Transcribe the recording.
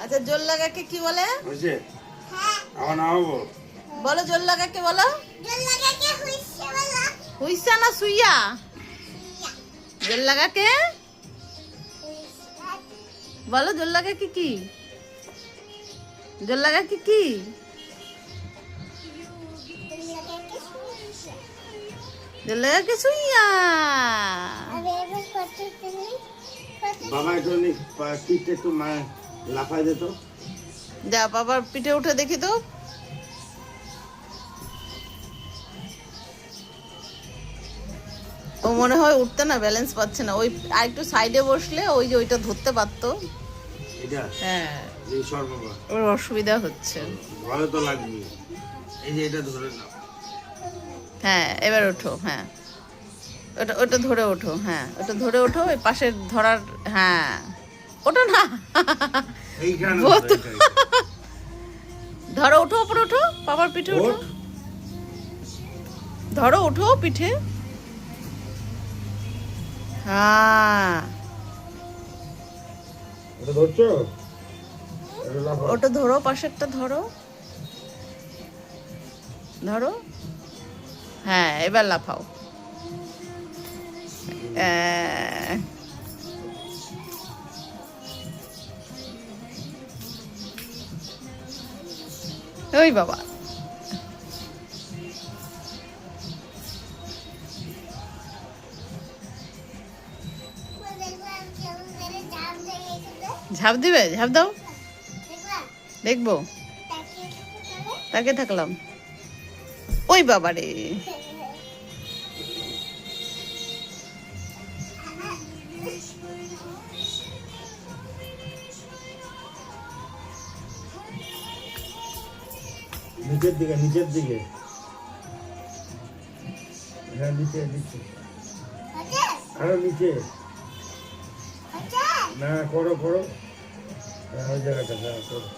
আচ্ছা জোর লাগাকে কি বলে? বুঝছে? আমার নাম বলো জোর লাগাকে বলো। হুইসা না সুইয়া? জোর লাগাকে বলো জোর লাগাকে কি? জোর লাগাকে কি? জোর লাগাকে সুইয়া। বাবা একটু পিঠটা একটু লাফাই দিত। যা বাবার পিঠে উঠে দেখি তো। ও মনে হয় উঠতে না ব্যালেন্স পাচ্ছে না। ওই আর একটু সাইডে বসলে ওই যে ওইটা ধরতে পারতো। এটা হ্যাঁ এই সর্ববা ওর অসুবিধা হচ্ছে। ভালো তো লাগবে। এই যে এটা ধরে নাও। হ্যাঁ এবার ওঠো। হ্যাঁ ওটা ওটা ধরে ওঠো। হ্যাঁ ওটা ধরে ওঠো। ওই পাশে ধরার। হ্যাঁ ওটা না এইখানে ধরো ওঠো উপরে ওঠো বাবার পিঠে ওঠো। ধরো ওঠো পিঠে। হ্যাঁ ওটা ধরছো? ওটা ধরো পাশেরটা ধরো। ধরো। হ্যাঁ এবার লাফাও। ওই বাবা ঝাঁপ দিবে? ঝাঁপ দাও দেখবো। তাকে থাকলাম। ওই বাবা রে নিচের দিকে নিচের দিকে। হ্যাঁ নিচে নিচে আরো নিচে। না করো করো। ওই জায়গাটা হ্যাঁ করো।